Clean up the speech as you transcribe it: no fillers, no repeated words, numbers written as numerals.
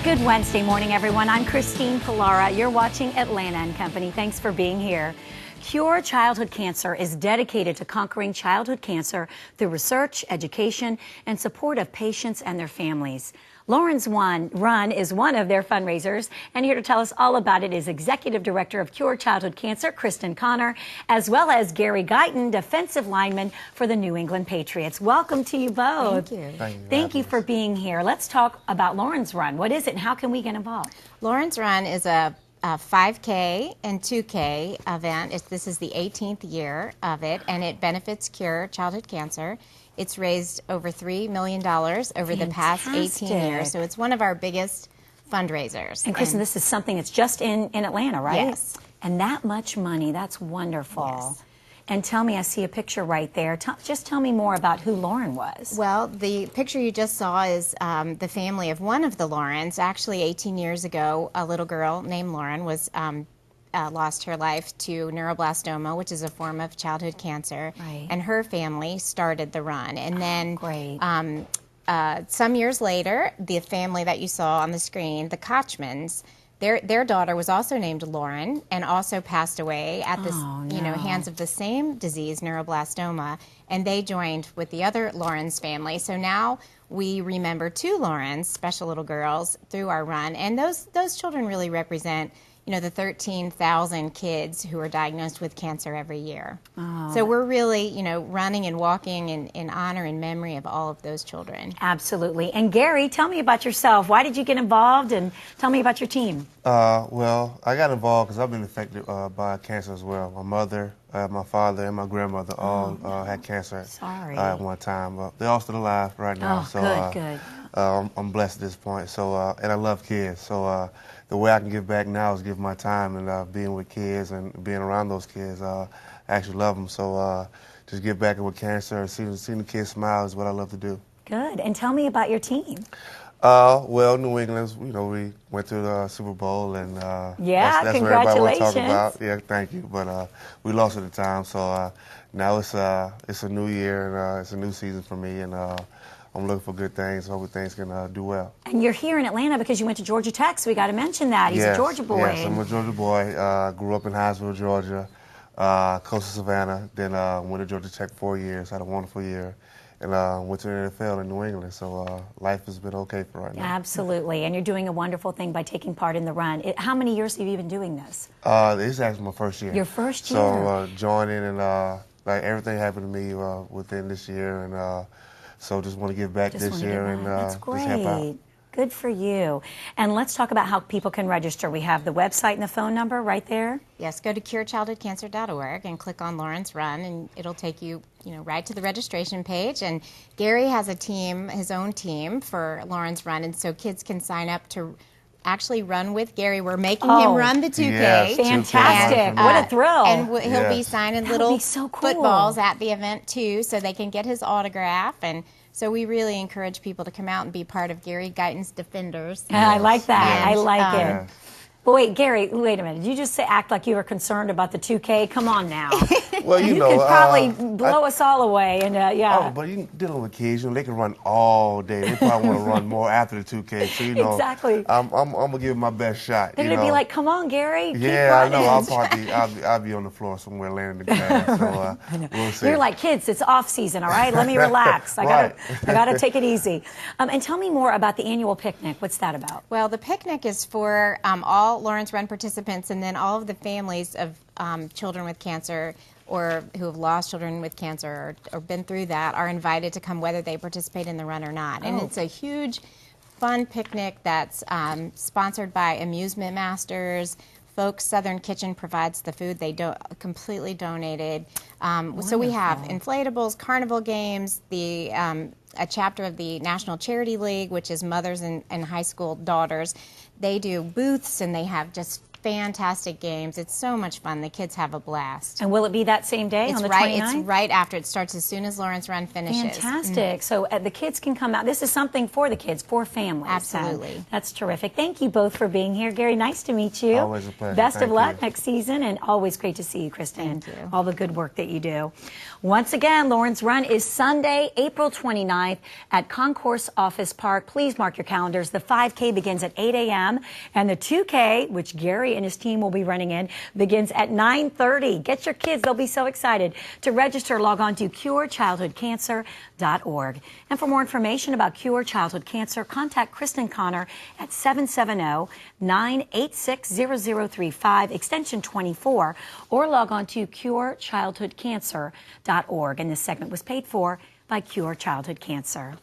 Good Wednesday morning, everyone. I'm Kristin Pilara. You're watching Atl&Co. Thanks for being here. Cure Childhood Cancer is dedicated to conquering childhood cancer through research, education, and support of patients and their families. Lauren's Run is one of their fundraisers, and here to tell us all about it is Executive Director of Cure Childhood Cancer, Kristin Connor, as well as Guyton, defensive lineman for the New England Patriots. Welcome to you both. Thank you. Thank you for being here. Let's talk about Lauren's Run. What is it, and how can we get involved? Lauren's Run is a 5K and 2K event. This is the 18th year of it, and it benefits Cure Childhood Cancer. It's raised over $3 million over the past 18 years, so it's one of our biggest fundraisers. And Kristin, this is something that's just in Atlanta, right? Yes. And that much money, that's wonderful. Yes. And tell me, I see a picture right there. Just tell me more about who Lauren was. Well, the picture you just saw is the family of one of the Laurens. Actually, 18 years ago, a little girl named Lauren was lost her life to neuroblastoma, which is a form of childhood cancer. Right. And her family started the run. And then great. Some years later, the family that you saw on the screen, the Kochmans, their daughter was also named Lauren and also passed away at the hands of the same disease, neuroblastoma, and they joined with the other Lauren's family. So now we remember two Laurens, special little girls, through our run, and those children really represent, you know, the 13,000 kids who are diagnosed with cancer every year. Oh. So we're really, you know, running and walking in honor and memory of all of those children. Absolutely. And Gary, tell me about yourself. Why did you get involved, and tell me about your team? Well, I got involved because I've been affected by cancer as well. My mother, my father, and my grandmother all had cancer at one time. They're all still alive right now. Oh, so, good. I'm blessed at this point. So, and I love kids. So the way I can give back now is give my time and being with kids and being around those kids. I actually love them. So just give back with cancer and seeing the kids smile is what I love to do. Good. And tell me about your team. Well, New England, you know, we went to the Super Bowl, and that's what everybody wants to talk about. Yeah, thank you. But we lost at the time, so now it's a new year, and it's a new season for me, and I'm looking for good things. Hopefully things can do well. And you're here in Atlanta because you went to Georgia Tech, so we got to mention that. He's a Georgia boy. Yes, I'm a Georgia boy. Grew up in Hinesville, Georgia, close to Savannah. Then went to Georgia Tech 4 years, had a wonderful year. And went to the NFL in New England, so life has been okay for right now. Absolutely, and you're doing a wonderful thing by taking part in the run. How many years have you been doing this? This is actually my first year. Your first year? So joining and like everything happened to me within this year, and so just want to give back this year and That's great. Just help out. Good for you. And let's talk about how people can register. We have the website and the phone number right there. Yes, go to curechildhoodcancer.org and click on Lauren's Run, and it'll take you, right to the registration page. And Gary has a team, his own team for Lauren's Run, and so kids can sign up to actually run with Gary. We're making him run the 2K. Yes, fantastic. And, what a thrill. And he'll be signing little cool. footballs at the event, too, so they can get his autograph. And so we really encourage people to come out and be part of Gary Guyton's Defenders. I like that. And, I like it. But wait, Gary, wait a minute. Did you just act like you were concerned about the 2K? Come on now. Well, you know, could probably blow us all away. And Oh, but you dealing with kids, they can run all day. They probably want to run more after the 2K. So, exactly. I'm gonna give it my best shot. They're gonna be like, "Come on, Gary." Yeah, I know. I'll be on the floor somewhere laying in the grass. So we'll see. You're like, kids, it's off season, all right? Let me relax. I gotta take it easy. And tell me more about the annual picnic. What's that about? Well, the picnic is for all Lauren's Run participants, and then all of the families of children with cancer or who have lost children with cancer or been through that are invited to come whether they participate in the run or not. And it's a huge, fun picnic that's sponsored by Amusement Masters. Folks Southern Kitchen provides the food. They completely donated. So we have inflatables, carnival games, a chapter of the National Charity League, which is mothers and high school daughters. They do booths, and they have just fantastic games. It's so much fun. The kids have a blast. And will it be that same day on the 29th? It's right after. It starts as soon as Lauren's Run finishes. Fantastic. So the kids can come out. This is something for the kids, for families. Absolutely. That's terrific. Thank you both for being here. Gary, nice to meet you. Always a pleasure. Best of luck next season, and always great to see you, Kristin. Thank you. All the good work that you do. Once again, Lawrence Run is Sunday, April 29th at Concourse Office Park. Please mark your calendars. The 5K begins at 8 a.m. and the 2K, which Gary and his team will be running in, begins at 9:30. Get your kids. They'll be so excited. To register, log on to curechildhoodcancer.org. And for more information about Cure Childhood Cancer, contact Kristin Connor at 770-986-0035, extension 24, or log on to curechildhoodcancer.org. And this segment was paid for by Cure Childhood Cancer.